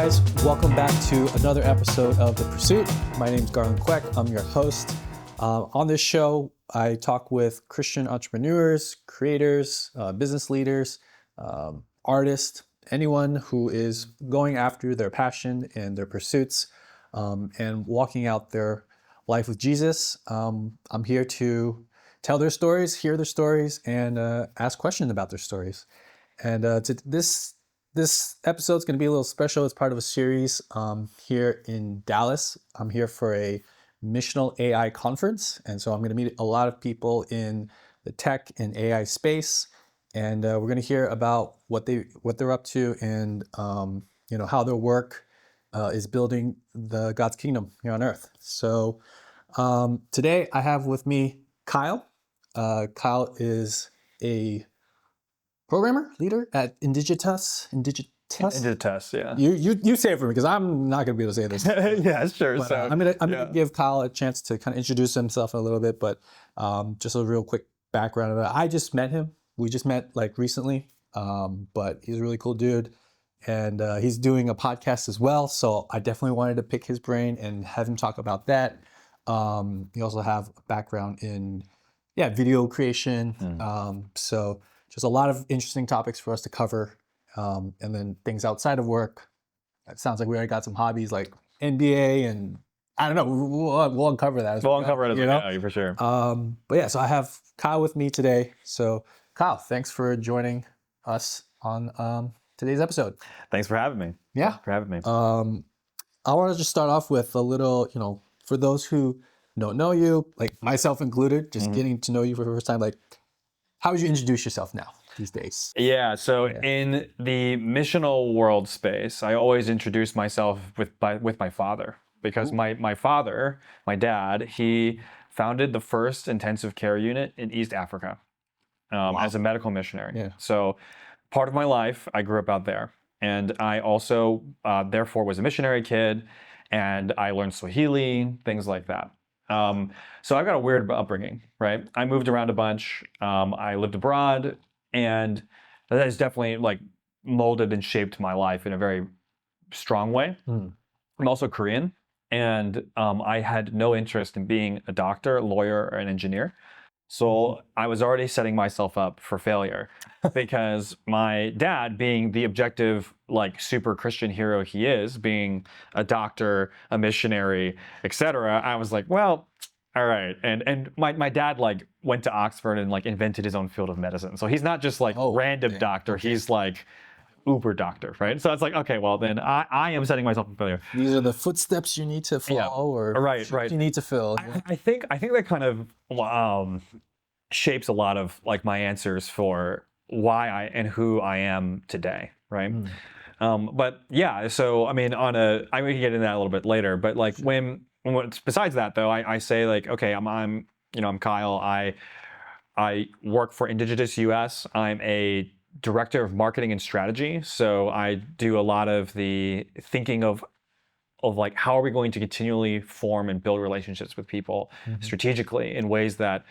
guys, welcome back to another episode of The Pursuit. My name is Garland Queck. I'm your host. On this show, I talk with Christian entrepreneurs, creators, business leaders, artists, anyone who is going after their passion and their pursuits and walking out their life with Jesus. I'm here to tell their stories, hear their stories, and ask questions about their stories. And this episode is going to be a little special. It's part of a series here in Dallas. I'm here for a Missional AI conference. And so I'm going to meet a lot of people in the tech and AI space. And we're going to hear about what they're up to and how their work is building the God's kingdom here on earth. So today I have with me Kyle. Kyle is a programmer, leader at Indigitas, yeah. You say it for me because I'm not going to be able to say this. Yeah, sure. But, I'm gonna give Kyle a chance to kind of introduce himself a little bit, but just a real quick background of it. I just met him. We just met like recently, but he's a really cool dude, and he's doing a podcast as well. So I definitely wanted to pick his brain and have him talk about that. He also have a background in video creation. So just a lot of interesting topics for us to cover, and then things outside of work. It sounds like we already got some hobbies like NBA and I don't know. We'll uncover that. We'll uncover it, yeah, for sure. But yeah, so I have Kyle with me today. So Kyle, thanks for joining us on today's episode. Thanks for having me. Yeah, Thanks for having me. I want to just start off with a little, for those who don't know you, like myself included, just getting to know you for the first time, like. How would you introduce yourself now these days? Yeah, so in the missional world space, I always introduce myself with my father because my father, my dad, he founded the first intensive care unit in East Africa as a medical missionary. Yeah. So part of my life, I grew up out there. And I also, therefore, was a missionary kid, and I learned Swahili, things like that. So I've got a weird upbringing, right? I moved around a bunch. I lived abroad, and that has definitely like molded and shaped my life in a very strong way. I'm also Korean, and I had no interest in being a doctor, lawyer, or an engineer. So I was already setting myself up for failure because my dad, being the objective, like super Christian hero he is, being a doctor, a missionary, etc., I was like, well, all right. And my dad like went to Oxford and like invented his own field of medicine. So he's not just like random doctor. Okay. He's like uber doctor, right? So it's like, okay, well then I am setting myself up for failure. These are the footsteps you need to follow, or right. you need to fill. I think that kind of shapes a lot of like my answers for why I and who I am today, right? But yeah, so I mean, I can get into that a little bit later. But like besides that though, I say like, okay, I'm Kyle. I work for Indigitas US. I'm a director of marketing and strategy. So I do a lot of the thinking of like how are we going to continually form and build relationships with people strategically in ways that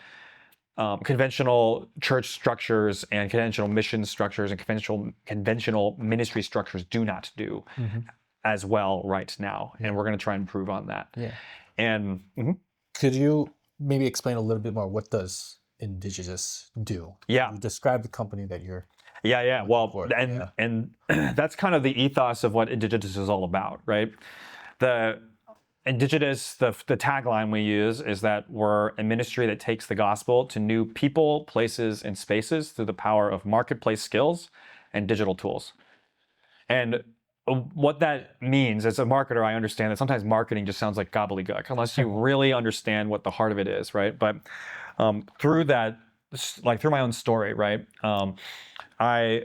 conventional church structures and conventional mission structures and conventional ministry structures do not do as well right now. And we're going to try and improve on that. Yeah. And could you maybe explain a little bit more, what does Indigitas do? Yeah. You describe the company that you're Well, and that's kind of the ethos of what Indigitas is all about, right? The Indigitas, the tagline we use is that we're a ministry that takes the gospel to new people, places, and spaces through the power of marketplace skills and digital tools. And what that means, as a marketer, I understand that sometimes marketing just sounds like gobbledygook unless you really understand what the heart of it is, right? But through that, like through my own story, right? I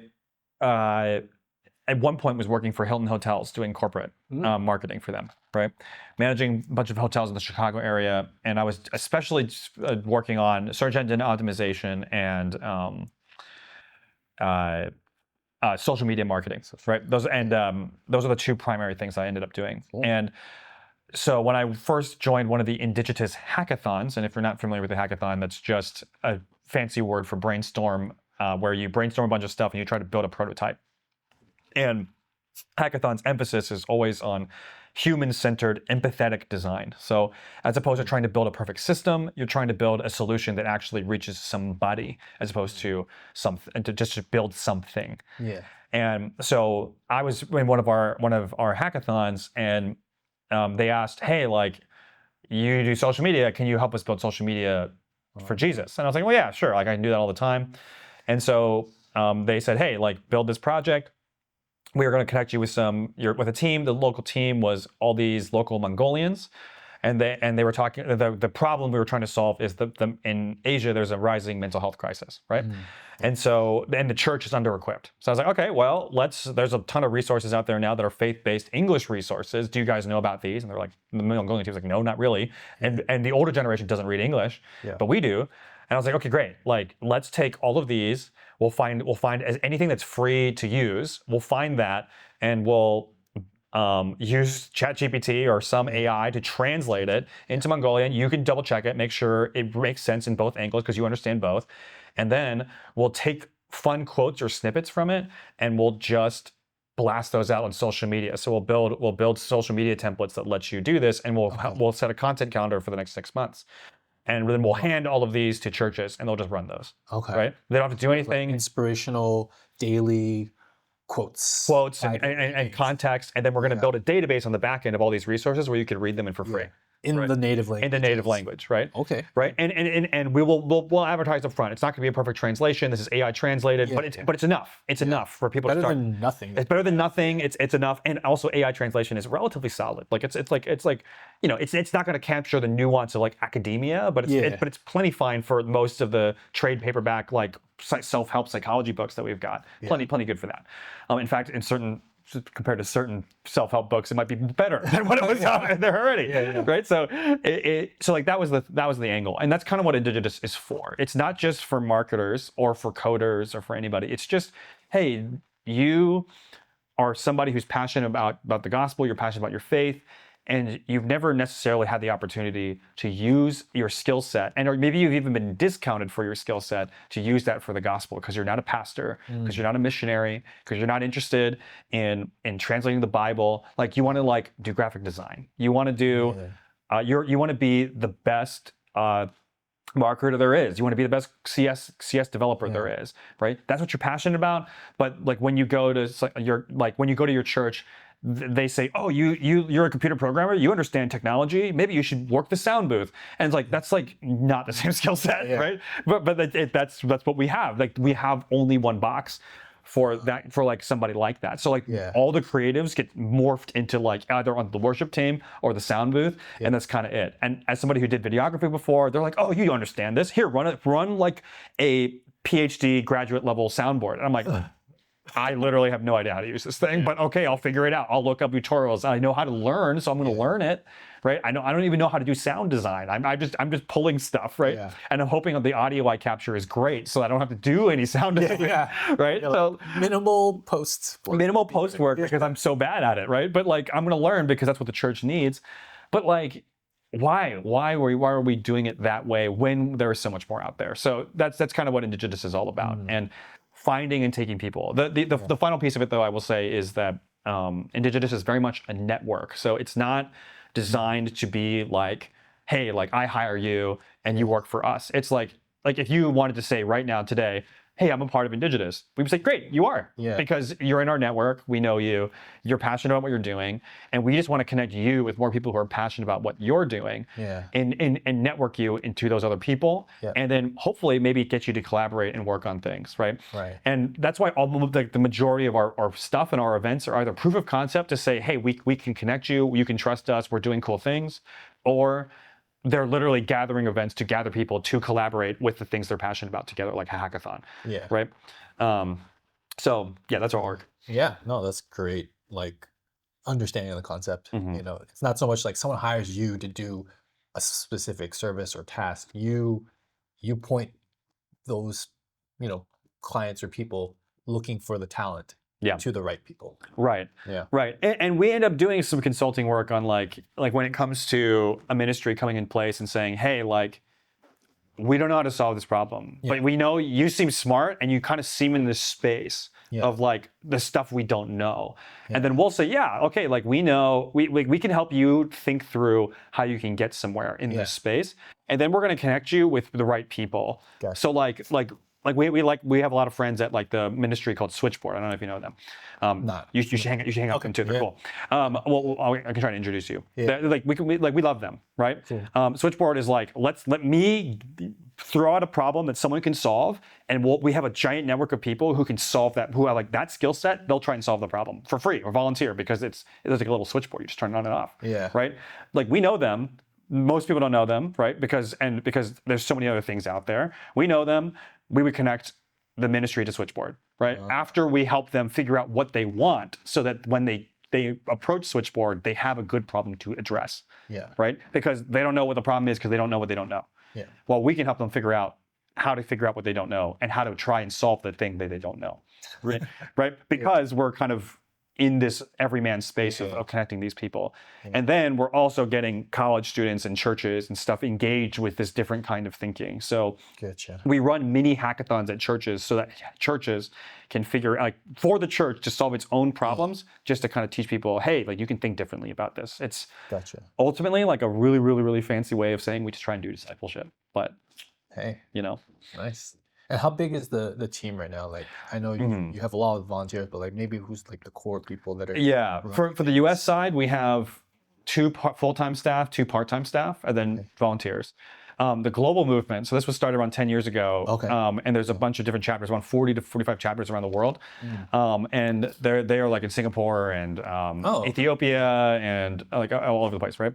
at one point was working for Hilton Hotels doing corporate marketing for them, right? Managing a bunch of hotels in the Chicago area. And I was especially working on search engine optimization and social media marketing, right? Those are the two primary things I ended up doing. Cool. And so when I first joined one of the Indigitas hackathons, and if you're not familiar with the hackathon, that's just a fancy word for brainstorm, where you brainstorm a bunch of stuff and you try to build a prototype. And hackathon's emphasis is always on human-centered, empathetic design. So as opposed to trying to build a perfect system, you're trying to build a solution that actually reaches somebody, as opposed to just to build something. Yeah. And so I was in one of our hackathons, and they asked, "Hey, like, you do social media? Can you help us build social media for Jesus?" And I was like, "Well, yeah, sure. Like, I can do that all the time." And so they said, "Hey, like, build this project. We are going to connect you with with a team." The local team was all these local Mongolians, and they were talking. The problem we were trying to solve is in Asia there's a rising mental health crisis, right? And the church is under-equipped. So I was like, okay, well, there's a ton of resources out there now that are faith-based English resources. Do you guys know about these? And they're like, the Mongolian team was like, no, not really. And the older generation doesn't read English, but we do. And I was like, okay, great. Like, let's take all of these. We'll find anything that's free to use. We'll find that, and we'll use ChatGPT or some AI to translate it into Mongolian. You can double check it, make sure it makes sense in both angles because you understand both. And then we'll take fun quotes or snippets from it, and we'll just blast those out on social media. So we'll build social media templates that let you do this, and we'll set a content calendar for the next 6 months. And then we'll hand all of these to churches, and they'll just run those. Okay. Right? They don't have to do anything. Like inspirational daily quotes And context, and then we're going to build a database on the back end of all these resources where you can read them in for free. In the native language. In the native language, right? Okay. Right. And we'll advertise up front. It's not going to be a perfect translation. This is AI translated, but it's enough. It's enough for people to start. Better than nothing. It's better than nothing. It's enough. And also AI translation is relatively solid. Like it's like it's not going to capture the nuance of like academia, but it's plenty fine for most of the trade paperback like self-help psychology books that we've got. Plenty good for that. In fact, compared to certain self-help books, it might be better than what it was out there already, right? So, so like that was the angle, and that's kind of what Indigenous is for. It's not just for marketers or for coders or for anybody. It's just, hey, you are somebody who's passionate about the gospel. You're passionate about your faith, and you've never necessarily had the opportunity to use your skill set, or maybe you've even been discounted for your skill set to use that for the gospel because you're not a pastor, because you're not a missionary, because you're not interested in translating the Bible. Like you want to like do graphic design. You want to do, you want to be the best marketer there is. You want to be the best CS developer there is, right? That's what you're passionate about. But like when you go to your church, they say, "Oh, you're a computer programmer. You understand technology. Maybe you should work the sound booth." And it's like that's like not the same skill set, right? But that's what we have. Like we have only one box for that, for like somebody like that. So like all the creatives get morphed into like either on the worship team or the sound booth, and that's kind of it. And as somebody who did videography before, they're like, "Oh, you understand this? Here, run like a PhD graduate level soundboard." And I'm like, I literally have no idea how to use this thing, but okay, I'll figure it out. I'll look up tutorials. I know how to learn, so I'm going to learn it, right? I don't even know how to do sound design. I'm just pulling stuff, right? And I'm hoping the audio I capture is great, so I don't have to do any sound design, right? So minimal post work because I'm so bad at it, right? But like I'm going to learn because that's what the church needs. But like, why are we doing it that way when there is so much more out there? So that's kind of what Indigenous is all about. And finding and taking people. The final piece of it, though, I will say, is that Indigenous is very much a network. So it's not designed to be like, hey, like I hire you and you work for us. It's like if you wanted to say right now today, hey, I'm a part of Indigenous, we would say, great, you are. Because you're in our network, we know you, you're passionate about what you're doing, and we just want to connect you with more people who are passionate about what you're doing, and network you into those other people, and then hopefully maybe get you to collaborate and work on things, right? And that's why all the majority of our stuff and our events are either proof of concept to say, hey, we can connect you, you can trust us, we're doing cool things, or they're literally gathering events to gather people to collaborate with the things they're passionate about together, like a hackathon. Right. So yeah, that's our org. Yeah, no, that's great. Like understanding the concept. You know, it's not so much like someone hires you to do a specific service or task. You point those, clients or people looking for the talent to the right people. Right. And we end up doing some consulting work on like when it comes to a ministry coming in place and saying, hey, like we don't know how to solve this problem, but we know you seem smart and you kind of seem in this space of like the stuff we don't know. And then we'll say, yeah, okay, like we know, we can help you think through how you can get somewhere in this space. And then we're going to connect you with the right people. Gotcha. So like we have a lot of friends at like the ministry called Switchboard. I don't know if you know them. You should hang out with them too. They're cool. Well, I can try to introduce you. Like we love them, right? Cool. Switchboard is like let me throw out a problem that someone can solve, and we have a giant network of people who can solve that, who have like that skill set. They'll try and solve the problem for free or volunteer because it's like a little switchboard. You just turn it on and off. Yeah. Right. Like we know them. Most people don't know them, right? Because there's so many other things out there. We know them. We would connect the ministry to Switchboard, right? After we help them figure out what they want, so that when they approach Switchboard, they have a good problem to address. Yeah. Right? Because they don't know what the problem is because they don't know what they don't know. Yeah. Well, we can help them figure out how to figure out what they don't know and how to try and solve the thing that they don't know. Right? Right? Because we're kind of in this everyman space of connecting these people. And then we're also getting college students and churches and stuff engaged with this different kind of thinking. So we run mini hackathons at churches so that churches can figure out, like for the church to solve its own problems, just to kind of teach people, hey, like you can think differently about this. It's ultimately like a really, really, really fancy way of saying we just try and do discipleship. But, hey, you know. Nice. And how big is the team right now? Like, I know you have a lot of volunteers, but like maybe who's like the core people that are... Yeah, for the US side, we have 2 full-time staff, 2 part-time staff, and then volunteers. The global movement, so this was started around 10 years ago, and there's a bunch of different chapters, around 40 to 45 chapters around the world. And they are like in Singapore and Ethiopia and like all over the place, right?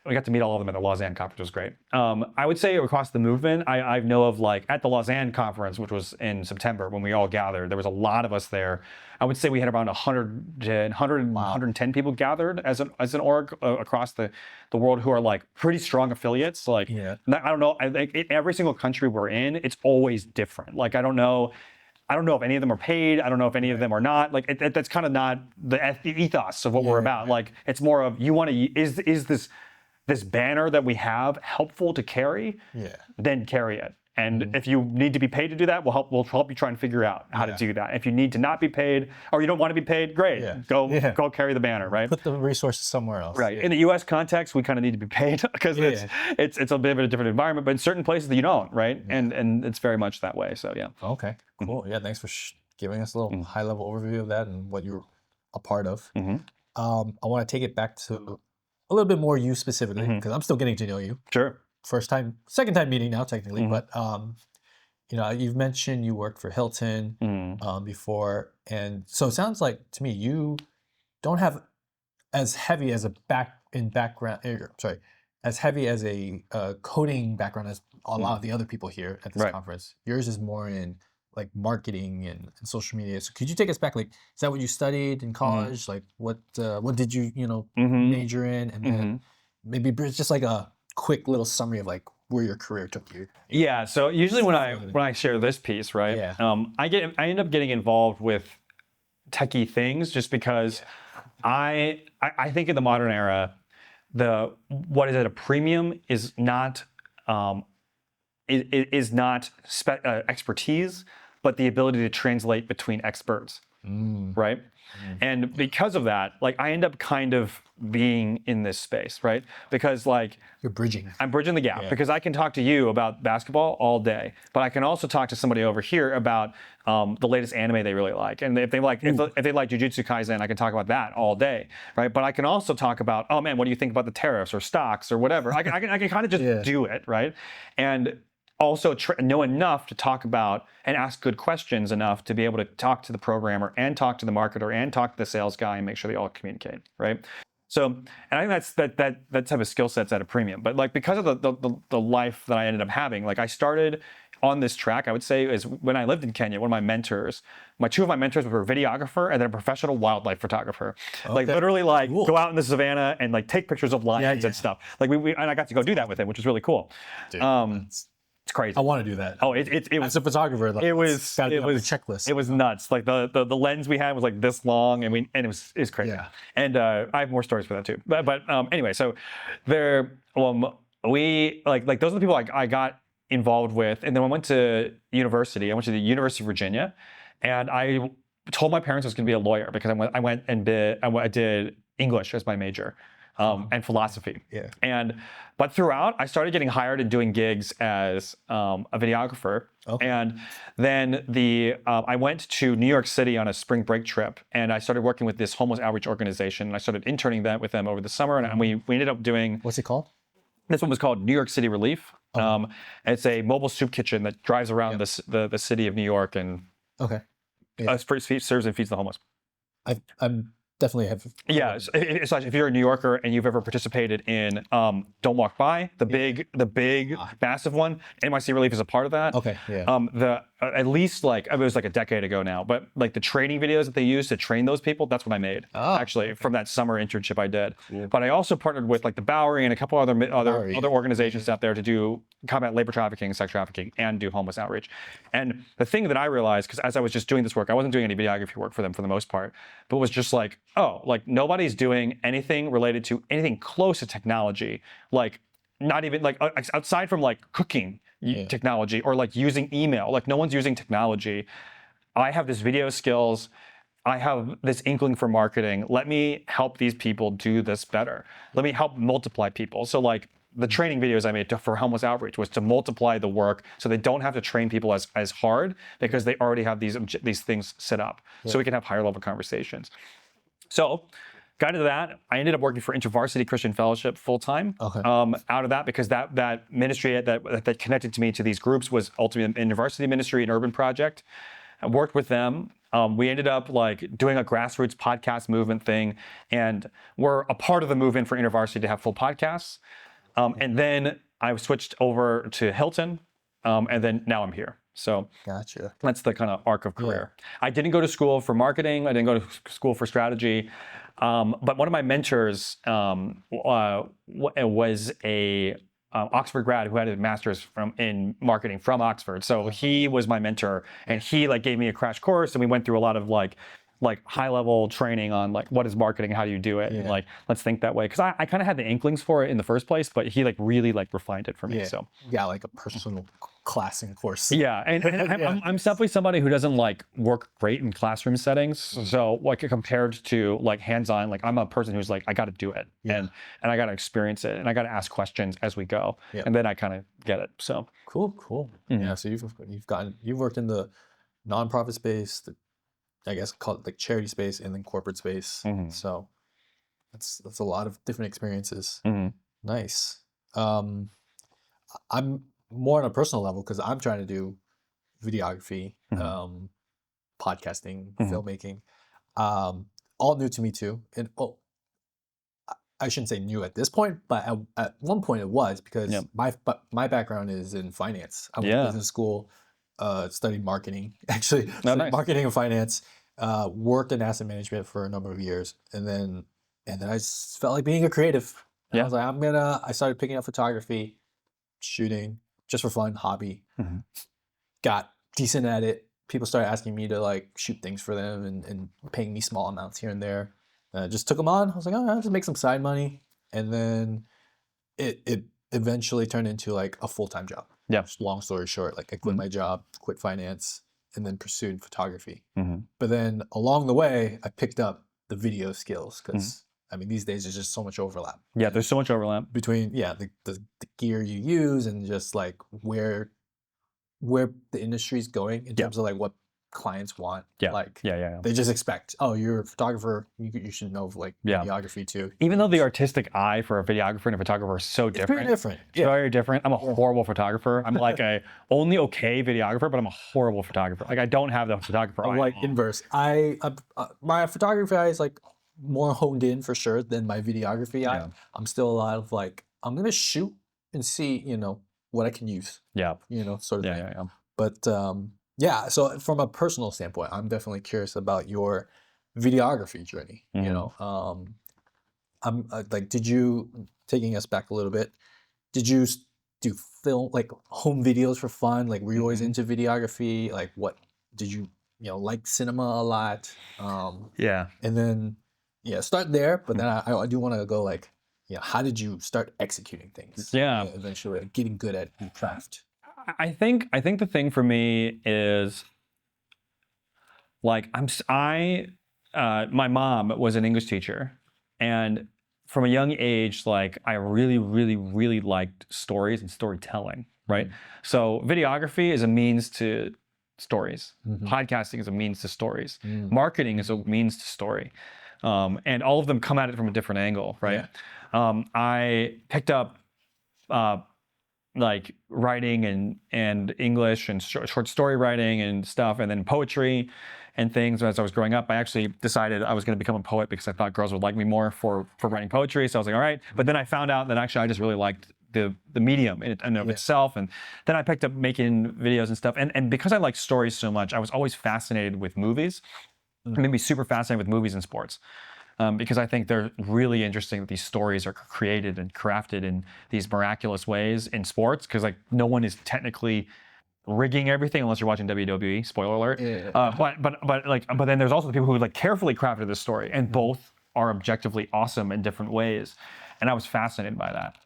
We got to meet all of them at the Lausanne conference. It was great. I would say across the movement, I know of like at the Lausanne conference, which was in September when we all gathered, there was a lot of us there. I would say we had around 110 people gathered as an org across the world who are like pretty strong affiliates. Like, I don't know, I think in every single country we're in, it's always different. Like, I don't know if any of them are paid. I don't know if any of them are not. Like, that's kind of not the ethos of what we're about. Like, it's more of, you want to, is this banner that we have helpful to carry? Then carry it. And if you need to be paid to do that, we'll help you try and figure out how to do that. If you need to not be paid or you don't want to be paid, great. Go carry the banner, right? Put the resources somewhere else. Right. In the US context, we kind of need to be paid because it's a bit of a different environment, but in certain places you don't, right? And it's very much that way. So yeah. Okay. Cool. Yeah, thanks for giving us a little high level overview of that and what you're a part of. I want to take it back to a little bit more you specifically, because I'm still getting to know you. Sure. Second time meeting now technically, but you know, you've mentioned you worked for Hilton before, and so it sounds like to me you don't have as heavy as a coding background as a lot of the other people here at this conference. Yours is more in like marketing and social media. So could you take us back? Like, is that what you studied in college? Like, what did you major in? And then maybe just like a quick little summary of like where your career took you. Yeah. So usually when I share this piece, right, I end up getting involved with techie things just because I think in the modern era, what is at a premium is not expertise, but the ability to translate between experts, right? And because of that, like I end up kind of being in this space, right? Because like I'm bridging the gap because I can talk to you about basketball all day, but I can also talk to somebody over here about the latest anime they really like, and if they like Jujutsu Kaisen, I can talk about that all day, right? But I can also talk about, oh man, what do you think about the tariffs or stocks or whatever? I can kind of just do it, right? And also know enough to talk about and ask good questions enough to be able to talk to the programmer and talk to the marketer and talk to the sales guy and make sure they all communicate, right? So, and I think that type of skill set's at a premium. But like because of the life that I ended up having, like I started on this track, I would say, is when I lived in Kenya, one of my mentors, two of my mentors were a videographer and then a professional wildlife photographer. Okay. Like literally like go out in the savannah and like take pictures of lions and stuff. Like and I got to go do that with him, which was really cool. Dude, it's crazy. I want to do that. Oh, it was as a photographer. Like, it was a checklist. It was nuts. Like the lens we had was like this long. I mean, and it was crazy. Yeah. And I have more stories for that too. But anyway, so there. we like those are the people I got involved with. And then when I went to university, I went to the University of Virginia, and I told my parents I was going to be a lawyer because I did English as my major, and philosophy. Yeah. But throughout, I started getting hired and doing gigs as a videographer. Okay. And then I went to New York City on a spring break trip, and I started working with this homeless outreach organization. And I started interning with them over the summer, and we ended up doing. What's it called? This one was called New York City Relief. It's a mobile soup kitchen that drives around the city of New York and Okay. serves and feeds the homeless. I'm definitely have. Yeah, it's like if you're a New Yorker and you've ever participated in Don't Walk By, the big, massive one, NYC Relief is a part of that. Okay, yeah. At least like it was like a decade ago now, but like the training videos that they use to train those people, that's what I made actually from that summer internship I did. Cool. But I also partnered with like the Bowery and a couple other organizations out there to do combat labor trafficking, sex trafficking, and do homeless outreach. And the thing that I realized, because as I was just doing this work, I wasn't doing any videography work for them for the most part, but was just like, oh, like nobody's doing anything related to anything close to technology, like not even like outside from like cooking technology or like using email, like no one's using technology. I have this video skills. I have this inkling for marketing. Let me help these people do this better. Let me help multiply people. So like the training videos I made for homeless outreach was to multiply the work so they don't have to train people as hard because they already have these things set up. So we can have higher level conversations. So got into that. I ended up working for InterVarsity Christian Fellowship full time. Okay. Out of that, because that ministry that connected to me to these groups was ultimately an InterVarsity ministry, an urban project. I worked with them. We ended up like doing a grassroots podcast movement thing, and we're a part of the movement for InterVarsity to have full podcasts. And then I switched over to Hilton, and then now I'm here. So Gotcha. That's the kind of arc of career. I didn't go to school for marketing. I didn't go to school for strategy. But one of my mentors was a Oxford grad who had a master's in marketing from Oxford. So he was my mentor, and he like gave me a crash course, and we went through a lot of like high level training on like what is marketing, how do you do it, and like let's think that way. Because I kind of had the inklings for it in the first place, but he like really like refined it for me. So like a personal class and course. Yeah, and I'm definitely somebody who doesn't like work great in classroom settings. So like compared to like hands-on, like I'm a person who's like I got to do it and I got to experience it and I got to ask questions as we go, and then I kind of get it. So cool. Yeah, so you've worked in the nonprofit space, I guess call it like charity space, and then corporate space. So that's a lot of different experiences. Nice. I'm more on a personal level because I'm trying to do videography, podcasting, filmmaking, all new to me too. And I shouldn't say new at this point, but at one point it was because my background is in finance. I went to business school, studied marketing, actually, marketing and finance. Worked in asset management for a number of years, and then I just felt like being a creative. And I was like, I started picking up photography, shooting just for fun, hobby. Got decent at it. People started asking me to like shoot things for them and paying me small amounts here and there. And I just took them on. I was like, oh, I'll just make some side money, and then it eventually turned into like a full-time job. Just long story short, like I quit my job, quit finance, and then pursued photography. But then along the way, I picked up the video skills because I mean these days there's just so much overlap. Yeah, there's so much overlap between the gear you use and just like where the industry's going in terms of like what clients want. They just expect, oh, you're a photographer, you should know like videography too. Even though the artistic eye for a videographer and a photographer is so different. It's very different. It's very different. I'm a horrible photographer. I'm like a only okay videographer, but I'm a horrible photographer. Like I don't have the photographer eye. I'm like inverse. My photography eye is like more honed in for sure than my videography eye. I'm still a lot of like, I'm gonna shoot and see, what I can use. Sort of thing. But so from a personal standpoint, I'm definitely curious about your videography journey. I'm like, did you, taking us back a little bit, did you do film, like home videos for fun? Like, were you always into videography? Like, what did you, like cinema a lot? And then, start there. But then I do want to go like how did you start executing things? Yeah. Eventually like, getting good at your craft. I think the thing for me is like my mom was an English teacher, and from a young age, like I really, really, really liked stories and storytelling, right? So videography is a means to stories. Podcasting is a means to stories. Marketing is a means to story. And all of them come at it from a different angle, right? I picked up like writing and English and short story writing and stuff, and then poetry and things. As I was growing up, I actually decided I was going to become a poet because I thought girls would like me more for writing poetry. So I was like, all right. But then I found out that actually I just really liked the medium in and of itself. And then I picked up making videos and stuff. And because I like stories so much, I was always fascinated with movies. It made me super fascinated with movies and sports. Because I think they're really interesting that these stories are created and crafted in these miraculous ways in sports, because like no one is technically rigging everything unless you're watching WWE. Spoiler alert. But then there's also the people who like carefully crafted this story, and both are objectively awesome in different ways. And I was fascinated by that.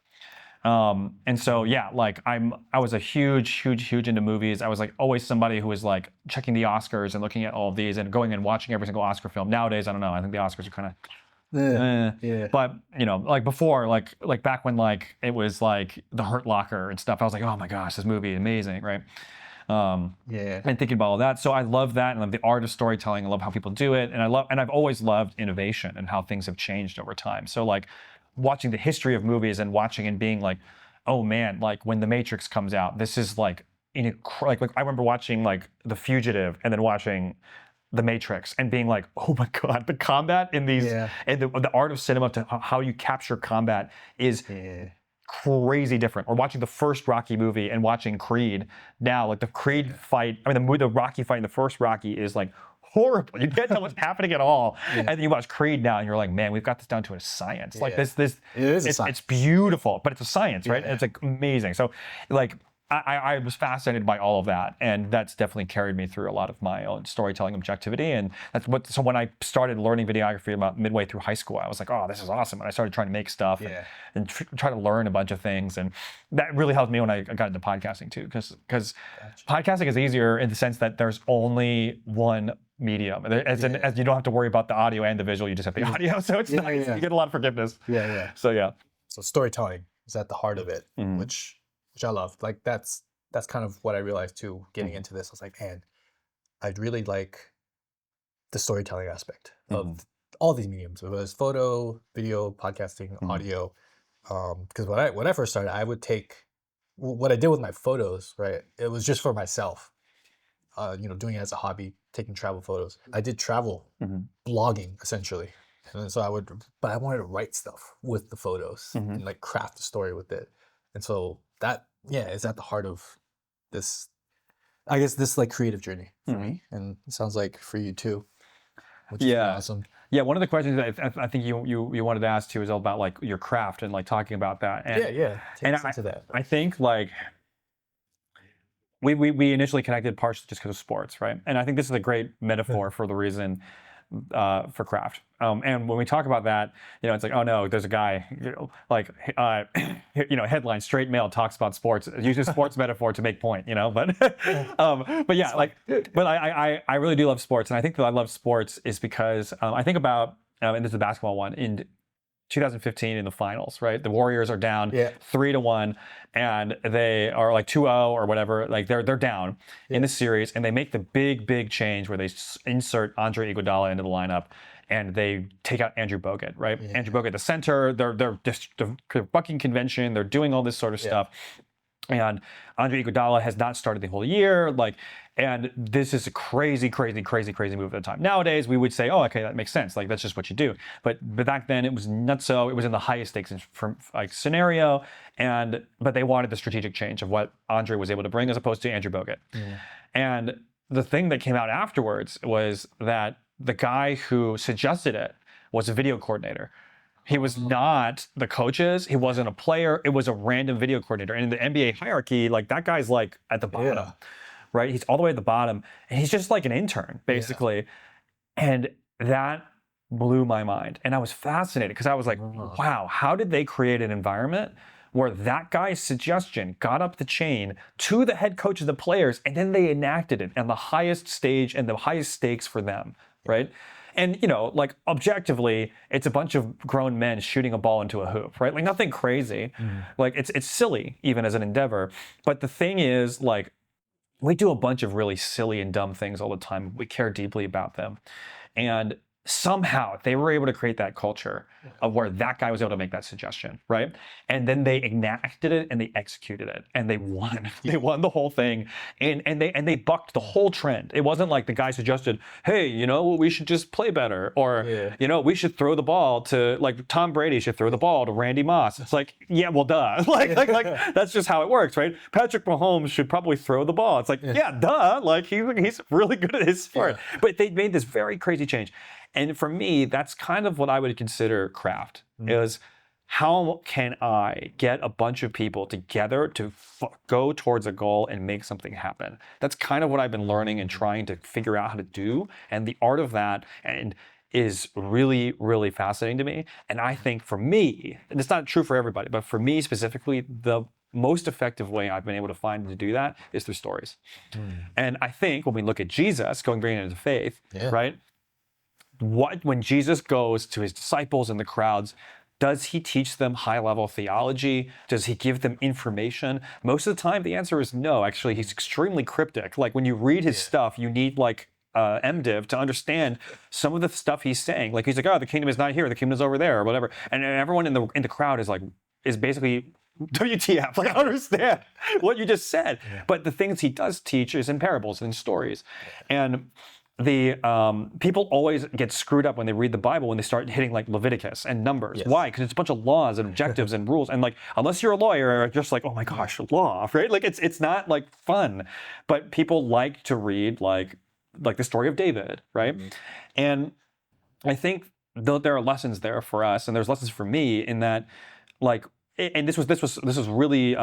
And so yeah, like I was a huge into movies. I was like always somebody who was like checking the Oscars and looking at all of these and going and watching every single Oscar film. Nowadays, I don't know. I think the Oscars are kind of But like before, like back when like it was like The Hurt Locker and stuff, I was like, oh my gosh, this movie is amazing, right? And thinking about all that. So I love that, and I love the art of storytelling. I love how people do it, and I've always loved innovation and how things have changed over time. So like watching the history of movies and watching and being like, oh man, like when The Matrix comes out, this is like like I remember watching like The Fugitive and then watching The Matrix and being like, oh my god, the combat in these and the art of cinema to how you capture combat is crazy different. Or watching the first Rocky movie and watching Creed now, like the Creed fight, I mean the Rocky fight in the first Rocky is like horrible. You can't tell what's happening at all. And then you watch Creed now and you're like, man, we've got this down to a science. Like this it is a science. It's beautiful, but it's a science, right? And it's like amazing. So like I was fascinated by all of that, and that's definitely carried me through a lot of my own storytelling objectivity. And so when I started learning videography about midway through high school, I was like, oh, this is awesome. And I started trying to make stuff and try to learn a bunch of things. And that really helped me when I got into podcasting too, because podcasting is easier in the sense that there's only one medium. As you don't have to worry about the audio and the visual, you just have the audio. So it's nice. You get a lot of forgiveness. So storytelling is at the heart of it, which I love. Like that's kind of what I realized too, getting into this. I was like, man, I'd really like the storytelling aspect of all these mediums. It was photo, video, podcasting, audio. Because when I first started, I would take what I did with my photos, right? It was just for myself. Doing it as a hobby, taking travel photos. I did travel blogging essentially. And so but I wanted to write stuff with the photos and like craft a story with it. And so that, is at the heart of this, I guess, this like creative journey for me. And it sounds like for you too, which is awesome. Yeah, one of the questions that I think you wanted to ask too is all about like your craft and like talking about that. And, Take us into that. I think like we initially connected partially just because of sports, right? And I think this is a great metaphor for the reason for craft. And when we talk about that, it's like, oh no, there's a guy, headline, straight male talks about sports, uses sports metaphor to make point, but yeah, but I really do love sports. And I think that I love sports is because I think about, and this is a basketball one, in 2015 in the finals, right? The Warriors are down 3-1, and they are like 2-0 or whatever. Like they're down in the series, and they make the big change where they insert Andre Iguodala into the lineup, and they take out Andrew Bogut, right? Andrew Bogut, the center. They're bucking convention. They're doing all this sort of stuff. And Andre Iguodala has not started the whole year, and this is a crazy move at the time. Nowadays, we would say, oh, okay, that makes sense. Like, that's just what you do. But back then, it was not so. It was in the highest stakes scenario, but they wanted the strategic change of what Andre was able to bring as opposed to Andrew Bogut. And the thing that came out afterwards was that the guy who suggested it was a video coordinator. He was not the coaches. He wasn't a player. It was a random video coordinator. And in the NBA hierarchy, like that guy's like at the bottom, right? He's all the way at the bottom, and he's just like an intern, basically. And that blew my mind. And I was fascinated because I was like, wow, how did they create an environment where that guy's suggestion got up the chain to the head coach of the players, and then they enacted it on the highest stage and the highest stakes for them, right? And, like objectively, it's a bunch of grown men shooting a ball into a hoop, right? Like nothing crazy. Like it's silly even as an endeavor. But the thing is, like, we do a bunch of really silly and dumb things all the time. We care deeply about them. And somehow they were able to create that culture of where that guy was able to make that suggestion, right? And then they enacted it and they executed it and they won. They won the whole thing, and they bucked the whole trend. It wasn't like the guy suggested, hey, we should just play better, or we should throw the ball to, like, Tom Brady should throw the ball to Randy Moss. It's like, yeah, well, duh. like that's just how it works, right? Patrick Mahomes should probably throw the ball. It's like, yeah, duh. Like he's really good at his sport. But they made this very crazy change. And for me, that's kind of what I would consider craft, is how can I get a bunch of people together to go towards a goal and make something happen? That's kind of what I've been learning and trying to figure out how to do. And the art of that is really, really fascinating to me. And I think for me, and it's not true for everybody, but for me specifically, the most effective way I've been able to find to do that is through stories. And I think when we look at Jesus, bringing it into faith, right? When Jesus goes to his disciples and the crowds, does he teach them high-level theology? Does he give them information? Most of the time, the answer is no. Actually, he's extremely cryptic. Like when you read his stuff, you need like MDiv to understand some of the stuff he's saying. Like he's like, oh, the kingdom is not here, the kingdom is over there, or whatever. And everyone in the crowd is basically, WTF, like, I understand what you just said. But the things he does teach is in parables and stories. And the people always get screwed up when they read the Bible when they start hitting like Leviticus and Numbers. Why? Because it's a bunch of laws and objectives and rules. And like, unless you're a lawyer, you're just like, oh my gosh, law, right? Like it's not like fun. But people like to read like the story of David, right? And I think there are lessons there for us, and there's lessons for me in that, like, and this was really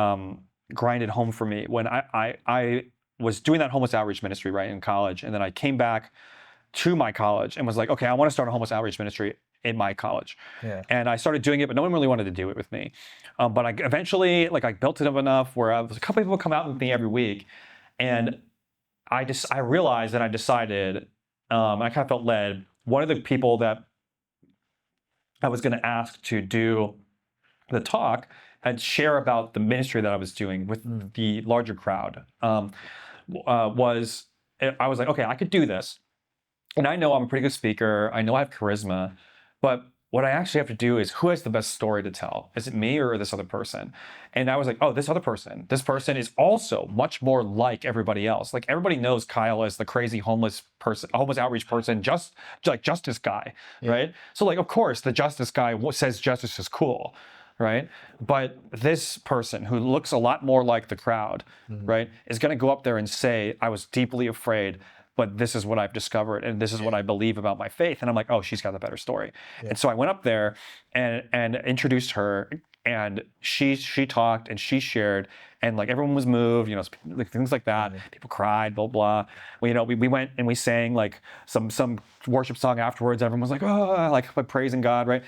grinded home for me when I was doing that homeless outreach ministry, right, in college. And then I came back to my college and was like, okay, I want to start a homeless outreach ministry in my college. And I started doing it, but no one really wanted to do it with me. But I eventually, like, I built it up enough where a couple people would come out with me every week. And I realized and I decided, I kind of felt led, one of the people that I was going to ask to do the talk and share about the ministry that I was doing with the larger crowd I was like, okay, I could do this. And I know I'm a pretty good speaker. I know I have charisma. But what I actually have to do is, who has the best story to tell? Is it me or this other person? And I was like, oh, this other person. This person is also much more like everybody else. Like everybody knows Kyle as the crazy homeless outreach person, just like justice guy, right? So like, of course, the justice guy says justice is cool, right? But this person who looks a lot more like the crowd, right, is going to go up there and say, I was deeply afraid, but this is what I've discovered, and this is what I believe about my faith. And I'm like, oh, she's got the better story. And so I went up there and introduced her, and she talked and she shared, and like everyone was moved, like things like that. People cried, blah blah. Well, we went and we sang like some worship song afterwards. Everyone was like, oh, like praising God, right?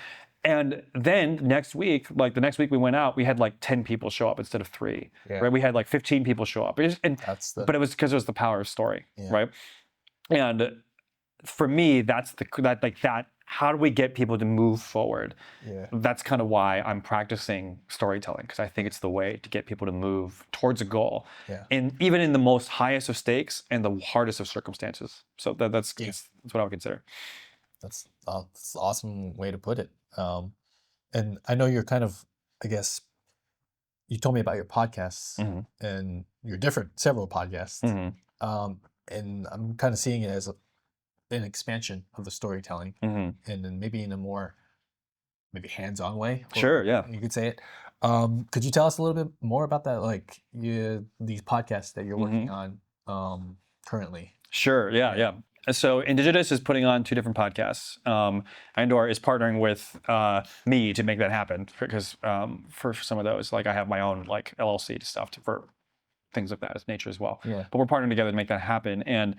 And then the next week we went out, we had like 10 people show up instead of 3, right? We had like 15 people show up. But it was because it was the power of story, right? And for me, that how do we get people to move forward? That's kind of why I'm practicing storytelling, because I think it's the way to get people to move towards a goal. And even in the most highest of stakes and the hardest of circumstances. So that's what I would consider. That's an awesome way to put it. And I know you're kind of, I guess, you told me about your podcasts, and you're several podcasts. And I'm kind of seeing it as an expansion of the storytelling, and then maybe in a more hands-on way. Sure, yeah. You could say it. Could you tell us a little bit more about that, like these podcasts that you're working on currently? Sure, yeah. So Indigenous is putting on 2 different podcasts. Andor is partnering with me to make that happen, because for some of those, like I have my own like LLC stuff for things of that nature as well. But we're partnering together to make that happen. And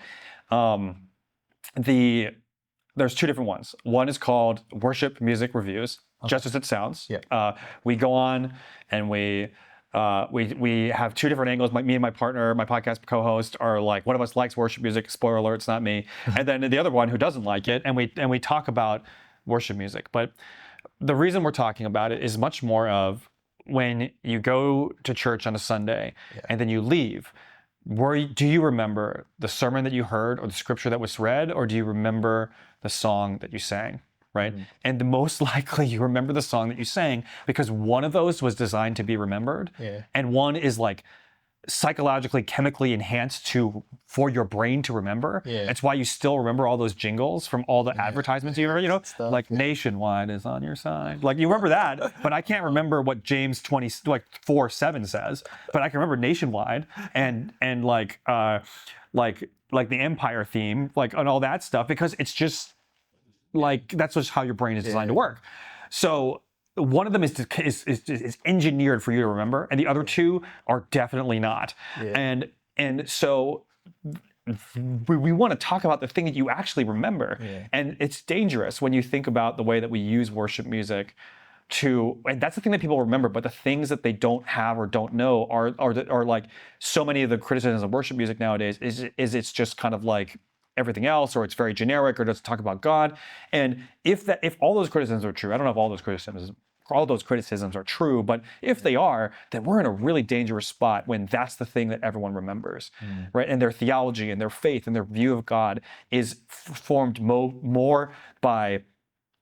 the there's two different ones. One is called Worship Music Reviews, just as it sounds. Yeah. We go on and we have two different angles. Me and my partner, my podcast co-host, are like, one of us likes worship music. Spoiler alert, it's not me. And then the other one who doesn't like it, and we talk about worship music. But the reason we're talking about it is much more of when you go to church on a Sunday and then you leave. Do you remember the sermon that you heard or the scripture that was read, or do you remember the song that you sang? Right? And the most likely you remember the song that you sang because one of those was designed to be remembered, and one is like psychologically, chemically enhanced for your brain to remember. That's why you still remember all those jingles from all the advertisements you heard, like Nationwide is on your side. Like you remember that, but I can't remember what James 4:7 says, but I can remember Nationwide and like the Empire theme, like and all that stuff, because it's just like that's just how your brain is designed to work. So one of them is engineered for you to remember, and the other two are definitely not. And so we want to talk about the thing that you actually remember. And it's dangerous when you think about the way that we use worship music and that's the thing that people remember, but the things that they don't have or don't know are like so many of the criticisms of worship music nowadays is it's just kind of like everything else, or it's very generic, or doesn't talk about God. And if all those criticisms are true, I don't know if all those criticisms are true, but if they are, then we're in a really dangerous spot when that's the thing that everyone remembers, right? And their theology and their faith and their view of God is formed more by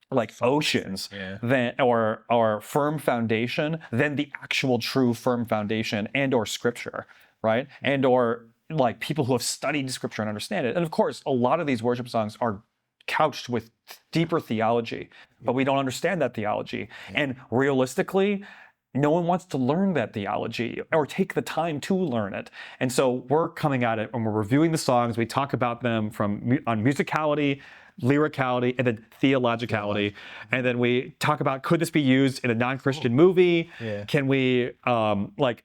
like oceans than or firm foundation than the actual true firm foundation and or scripture, right? And or like people who have studied scripture and understand it. And of course, a lot of these worship songs are couched with deeper theology, but we don't understand that theology. And realistically, no one wants to learn that theology or take the time to learn it. And so we're coming at it and we're reviewing the songs. We talk about them on musicality, lyricality, and then theologicality. And then we talk about, could this be used in a non-Christian movie? Can we, what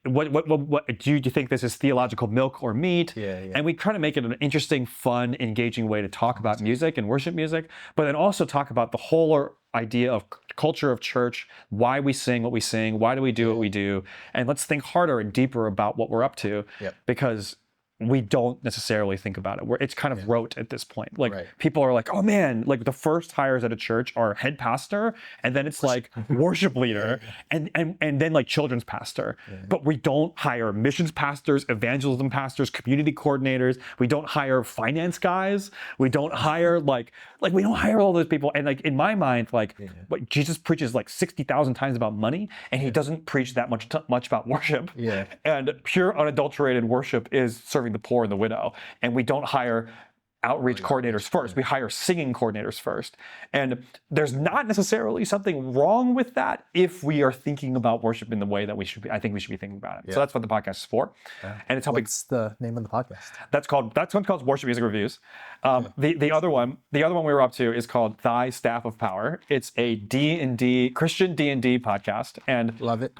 do you think this is theological milk or meat? And we try to make it an interesting, fun, engaging way to talk about music and worship music, but then also talk about the whole idea of culture of church, why we sing what we sing, why do we do what we do, and let's think harder and deeper about what we're up to, because we don't necessarily think about it. It's kind of rote at this point. Like people are like, oh man, like the first hires at a church are head pastor, and then it's like worship leader, and then like children's pastor. But we don't hire missions pastors, evangelism pastors, community coordinators. We don't hire finance guys. We don't hire we don't hire all those people. And like in my mind, like what Jesus preaches like 60,000 times about money, and he doesn't preach that much about worship. And pure unadulterated worship is serving the poor and the widow. And we don't hire outreach coordinators first. We hire singing coordinators first. And there's not necessarily something wrong with that if we are thinking about worship in the way that I think we should be thinking about it. So that's what the podcast is for. And it's helping. What's the name of the podcast? That's one called Worship Music Reviews. The other one we were up to is called Thy Staff of Power. It's a D&D, Christian D&D podcast. And love it.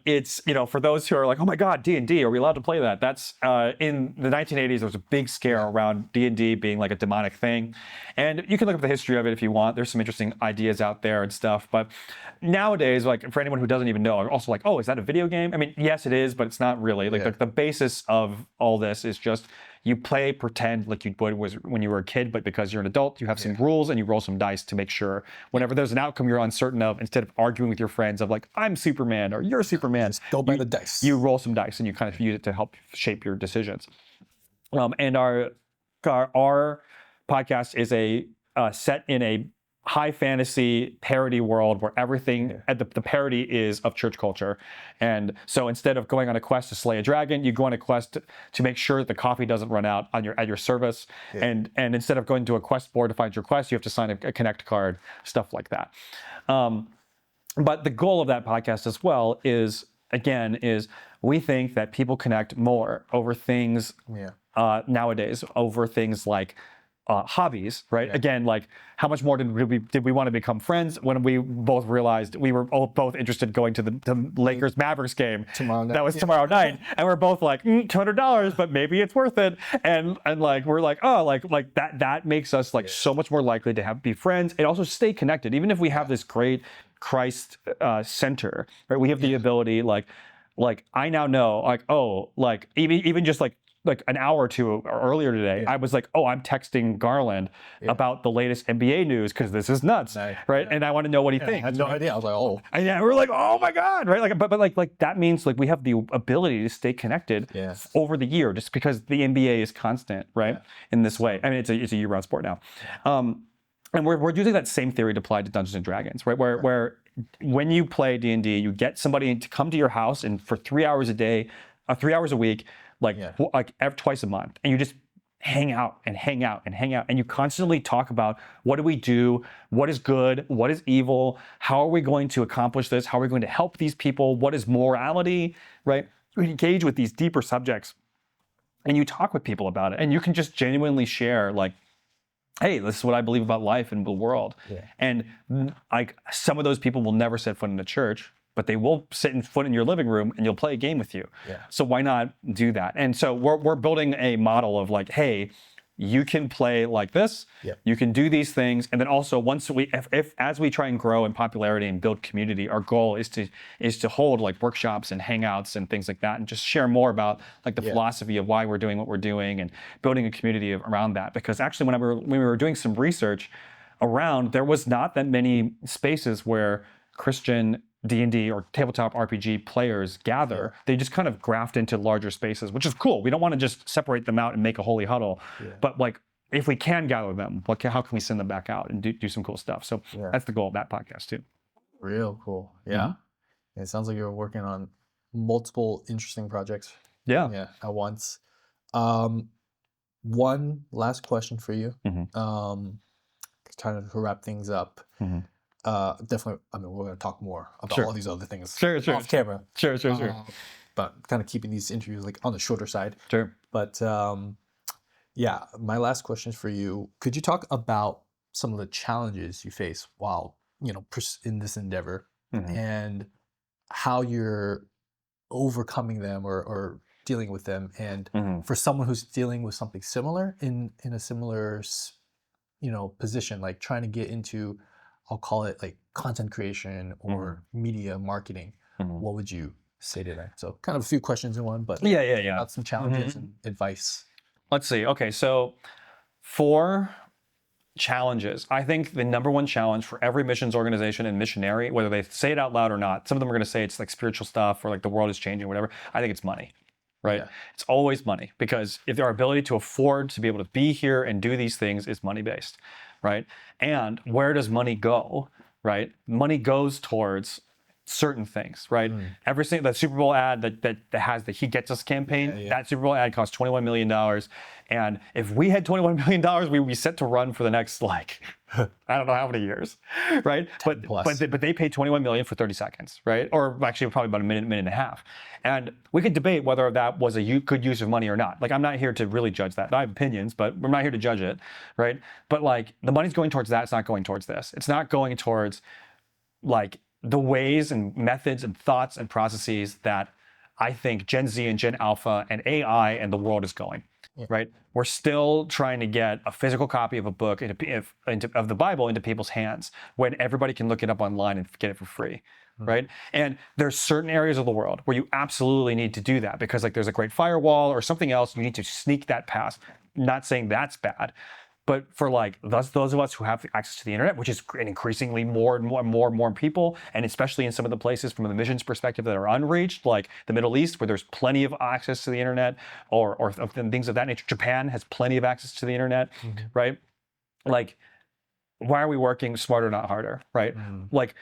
It's, for those who are like, oh my God, D&D, are we allowed to play that? That's in the 1980s, there was a big scare around D&D being like a demonic thing. And you can look up the history of it if you want. There's some interesting ideas out there and stuff. But nowadays, like for anyone who doesn't even know, are also like, oh, is that a video game? I mean, yes, it is, but it's not really. Like the basis of all this is just you pretend like you would when you were a kid, but because you're an adult, you have some rules and you roll some dice to make sure whenever there's an outcome you're uncertain of, instead of arguing with your friends of like, I'm Superman or you're Superman. Just go by the dice. You roll some dice and you kind of use it to help shape your decisions. And our podcast is set in a high fantasy parody world where everything the parody is of church culture. And so instead of going on a quest to slay a dragon, you go on a quest to make sure that the coffee doesn't run out at your service. And instead of going to a quest board to find your quest, you have to sign a connect card, stuff like that. But the goal of that podcast as well is we think that people connect more over things nowadays, over things like hobbies, right? Again, like how much more did we want to become friends when we both realized we were both interested in going to the Lakers Mavericks game Tomorrow night. that was tomorrow night, and we're both like $200, but maybe it's worth it, and like we're like, oh, like that makes us like so much more likely to be friends and also stay connected, even if we have this great Christ center, right? We have the ability like I now know like, oh, like even just like an hour or two earlier today, I was like, oh, I'm texting Garland about the latest NBA news because this is nuts, right? And I want to know what he thinks. I had no idea. I was like, oh. And yeah, we're like, oh my God, right? Like, but like that means like we have the ability to stay connected over the year, just because the NBA is constant, right? In this way, I mean, it's a year-round sport now, and we're using that same theory to apply to Dungeons and Dragons, right? Where when you play D&D, you get somebody to come to your house and for 3 hours a day, 3 hours a week. Like twice a month, and you just hang out and hang out and hang out, and you constantly talk about what do we do, what is good, what is evil, how are we going to accomplish this, how are we going to help these people, what is morality, right? You engage with these deeper subjects, and you talk with people about it, and you can just genuinely share like, hey, this is what I believe about life and the world. And like some of those people will never set foot in a church, but they will sit foot in your living room and you'll play a game with you. So why not do that? And so we're building a model of like, hey, you can play like this, you can do these things, and then also once as we try and grow in popularity and build community, our goal is to hold like workshops and hangouts and things like that, and just share more about like the philosophy of why we're doing what we're doing and building a community around that. Because actually, when we were doing some research around, there was not that many spaces where Christian D&D or tabletop RPG players gather. They just kind of graft into larger spaces, which is cool. We don't want to just separate them out and make a holy huddle, but like if we can gather them, how can we send them back out and do some cool stuff? So that's the goal of that podcast too. Real cool. It sounds like you're working on multiple interesting projects at once. One last question for you, kind of to wrap things up. Definitely, I mean, we're going to talk more about all these other things off camera. Sure. But kind of keeping these interviews like on the shorter side. But my last question for you, could you talk about some of the challenges you face while, in this endeavor and how you're overcoming them or dealing with them? And for someone who's dealing with something similar in a similar, position, like trying to get into, I'll call it like content creation or media marketing, what would you say to that? So kind of a few questions in one, but about some challenges and advice. Let's see. Okay, so for challenges, I think the number one challenge for every missions organization and missionary, whether they say it out loud or not, some of them are going to say it's like spiritual stuff or like the world is changing or whatever. I think it's money. Right? It's always money, because if our ability to afford to be able to be here and do these things is money-based, right? And where does money go, right? Money goes towards certain things, right? Every single, that Super Bowl ad that has the He Gets Us campaign, that Super Bowl ad cost $21 million. And if we had $21 million, we'd be set to run for the next, like, I don't know how many years, right? But they paid $21 million for 30 seconds, right? Or actually probably about a minute and a half. And we could debate whether that was a good use of money or not. Like, I'm not here to really judge that. I have opinions, but we're not here to judge it, right? But like, the money's going towards that. It's not going towards this. It's not going towards like the ways and methods and thoughts and processes that I think Gen Z and Gen Alpha and AI and the world is going, right? We're still trying to get a physical copy of a book of the Bible into people's hands when everybody can look it up online and get it for free, right? And there's certain areas of the world where you absolutely need to do that because like there's a great firewall or something else, you need to sneak that past. Not saying that's bad, but for like those of us who have access to the internet, which is increasingly more and more people, and especially in some of the places from the missions perspective that are unreached, like the Middle East, where there's plenty of access to the internet, or things of that nature. Japan has plenty of access to the internet, right? Like, why are we working smarter, not harder, right? Like,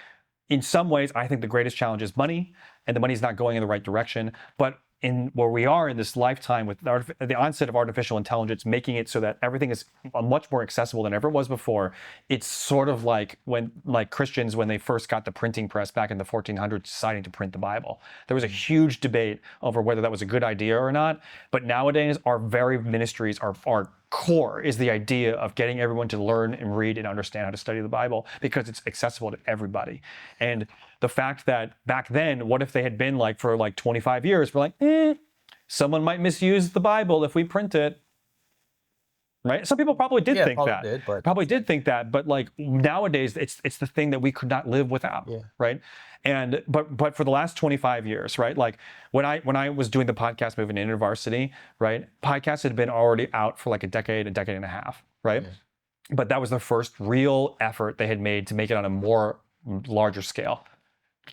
in some ways, I think the greatest challenge is money, and the money's not going in the right direction. But in where we are in this lifetime with the onset of artificial intelligence, making it so that everything is much more accessible than ever was before, it's sort of like when Christians, when they first got the printing press back in the 1400s, deciding to print the Bible. There was a huge debate over whether that was a good idea or not. But nowadays, our very ministries are core is the idea of getting everyone to learn and read and understand how to study the Bible because it's accessible to everybody. And the fact that back then, what if they had been like for like 25 years, we're like, someone might misuse the Bible if we print it. Right? Some people probably did think that. Probably did think that, but like nowadays, it's the thing that we could not live without, right? And but for the last 25 years, right? Like when I was doing the podcast movement in InterVarsity, right? Podcasts had been already out for like a decade and a half, right? But that was the first real effort they had made to make it on a more larger scale.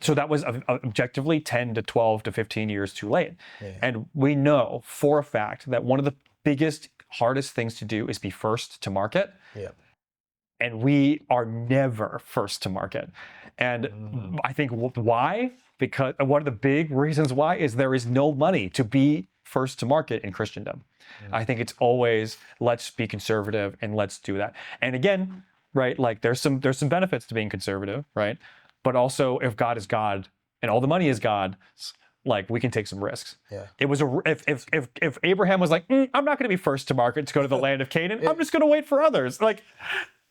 So that was objectively 10 to 12 to 15 years too late. And we know for a fact that one of the biggest, hardest things to do is be first to market. And we are never first to market. And I think why? Because one of the big reasons why is there is no money to be first to market in Christendom. I think it's always, let's be conservative and let's do that. And again, right, like there's some benefits to being conservative, right? But also if God is God and all the money is God, like we can take some risks. It was if Abraham was like, I'm not going to be first to market to go to the land of Canaan. I'm just going to wait for others. Like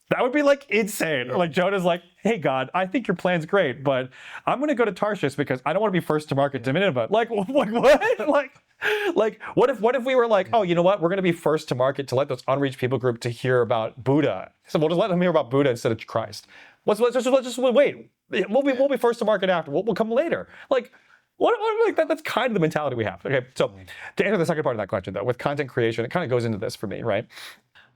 that would be like insane. Or like Jonah's like, hey God, I think your plan's great, but I'm going to go to Tarshish because I don't want to be first to market to Nineveh. Like what? Like what if we were like, oh, you know what? We're going to be first to market to let those unreached people group to hear about Buddha. So we'll just let them hear about Buddha instead of Christ. Let's just wait. We'll be first to market after. We'll come later. Like. What like that's kind of the mentality we have. Okay, so to answer the second part of that question, though, with content creation, it kind of goes into this for me, right?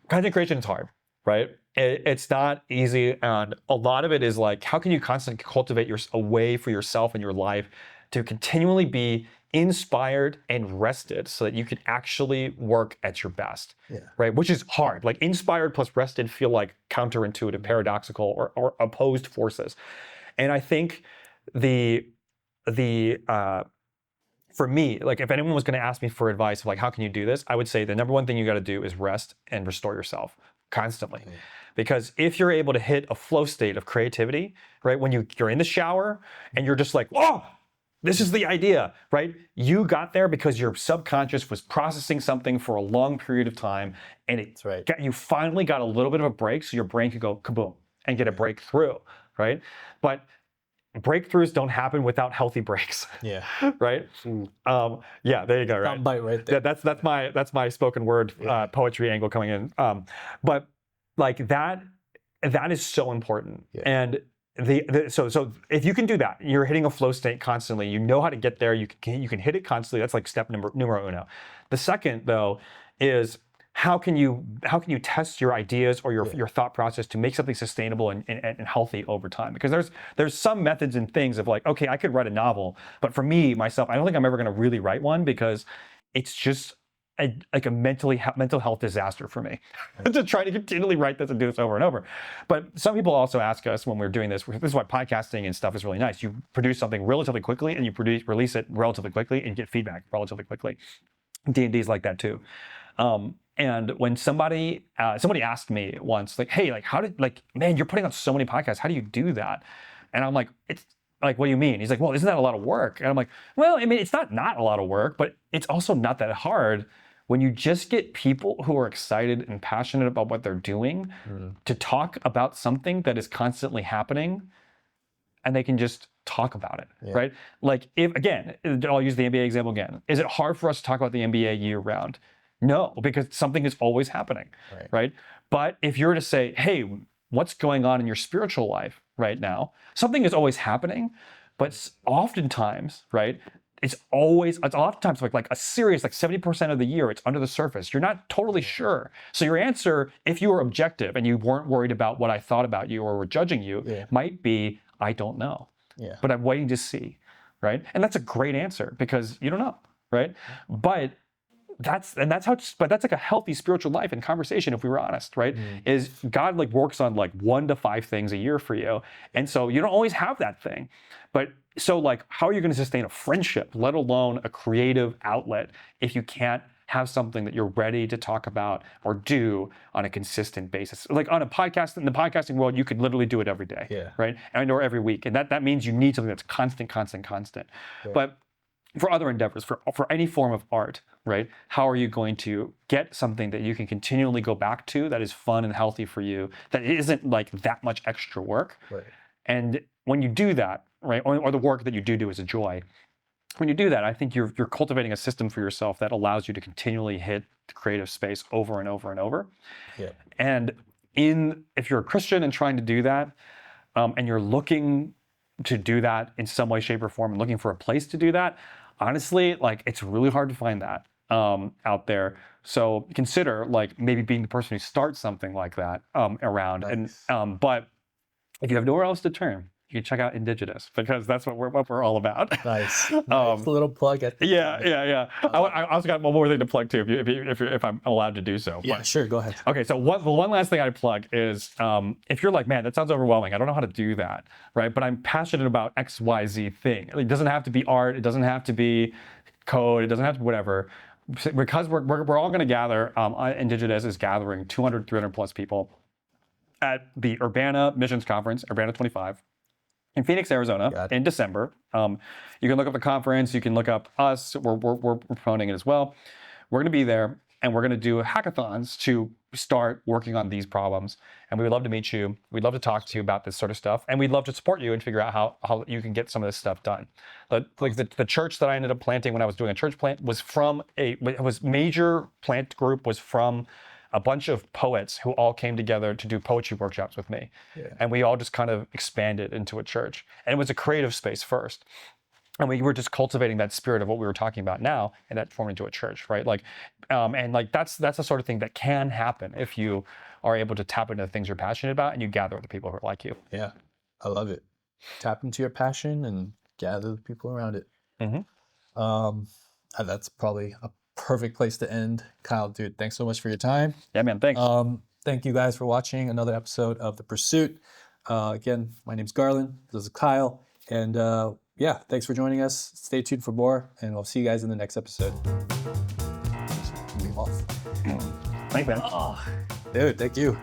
Content creation is hard, right? It's not easy, and a lot of it is like, how can you constantly cultivate a way for yourself and your life to continually be inspired and rested so that you can actually work at your best, right? Which is hard. Like inspired plus rested feel like counterintuitive, paradoxical, or opposed forces. And I think for me, like if anyone was going to ask me for advice of like, how can you do this? I would say the number one thing you got to do is rest and restore yourself constantly. Because if you're able to hit a flow state of creativity, right? When you're in the shower and you're just like, oh, this is the idea, right? You got there because your subconscious was processing something for a long period of time and you finally got a little bit of a break so your brain could go kaboom and get a breakthrough, right? But breakthroughs don't happen without healthy breaks. Right. There you go. Right. Bite right there. That's my spoken word poetry angle coming in. But like that is so important. And so if you can do that, you're hitting a flow state constantly. You know how to get there. You can hit it constantly. That's like step numero uno. The second though is how can you test your ideas or your thought process to make something sustainable and healthy over time? Because there's some methods and things of like, okay, I could write a novel, but for me, myself, I don't think I'm ever going to really write one because it's just a mental health disaster for me to try to continually write this and do this over and over. But some people also ask us when we're doing this is why podcasting and stuff is really nice. You produce something relatively quickly and you release it relatively quickly and get feedback relatively quickly. D&D is like that too. And when somebody asked me once, like, hey, like, man, you're putting out so many podcasts. How do you do that? And I'm like, it's like, what do you mean? He's like, well, isn't that a lot of work? And I'm like, well, I mean, it's not a lot of work, but it's also not that hard when you just get people who are excited and passionate about what they're doing to talk about something that is constantly happening and they can just talk about it, right? Like I'll use the NBA example again. Is it hard for us to talk about the NBA year round? No, because something is always happening, right? But if you were to say, hey, what's going on in your spiritual life right now? Something is always happening, but oftentimes, right, it's oftentimes like a serious, like 70% of the year, it's under the surface. You're not totally sure. So your answer, if you were objective and you weren't worried about what I thought about you or were judging you, might be, I don't know, but I'm waiting to see, right? And that's a great answer because you don't know, right? But that's like a healthy spiritual life and conversation, if we were honest, right? Is God like works on like 1 to 5 things a year for you. And so you don't always have that thing. But so like, how are you going to sustain a friendship, let alone a creative outlet, if you can't have something that you're ready to talk about or do on a consistent basis? Like on a podcast, in the podcasting world, you could literally do it every day, right? Or every week. And that means you need something that's constant. But for other endeavors, for any form of art, right? How are you going to get something that you can continually go back to that is fun and healthy for you, that isn't like that much extra work? Right. And when you do that, right, or the work that you do is a joy, when you do that, I think you're cultivating a system for yourself that allows you to continually hit the creative space over and over and over. Yeah. And if you're a Christian and trying to do that, and you're looking to do that in some way, shape, or form, and looking for a place to do that, honestly, like it's really hard to find that out there. So consider like maybe being the person who starts something like that around. Nice. And but if you have nowhere else to turn, you can check out Indigenous, because that's what we're all about. Nice. Nice. A little plug at the Yeah. I also got one more thing to plug too, if I'm allowed to do so. Yeah, sure. Go ahead. Okay, so one last thing I'd plug is if you're like, man, that sounds overwhelming, I don't know how to do that, right? But I'm passionate about XYZ thing. It doesn't have to be art, it doesn't have to be code, it doesn't have to be whatever. Because we're all going to gather, Indigenous is gathering 200, 300 plus people at the Urbana Missions Conference, Urbana 25. In Phoenix, Arizona, in December. You can look up the conference. You can look up us. We're promoting it as well. We're going to be there, and we're going to do hackathons to start working on these problems. And we would love to meet you. We'd love to talk to you about this sort of stuff, and we'd love to support you and figure out how you can get some of this stuff done. But like the church that I ended up planting when I was doing a church plant was major plant group was from a bunch of poets who all came together to do poetry workshops with me. Yeah. And we all just kind of expanded into a church. And it was a creative space first. And we were just cultivating that spirit of what we were talking about now, and that formed into a church, right? Like, and like that's the sort of thing that can happen if you are able to tap into the things you're passionate about and you gather with the people who are like you. Yeah, I love it. Tap into your passion and gather the people around it. Mm-hmm. That's probably a perfect place to end. Kyle, dude, thanks so much for your time. Yeah, man, thanks. Thank you guys for watching another episode of The Pursuit. Again, my name's Garland. This is Kyle. And yeah, thanks for joining us. Stay tuned for more, and we'll see you guys in the next episode. Thanks, man. Dude, thank you.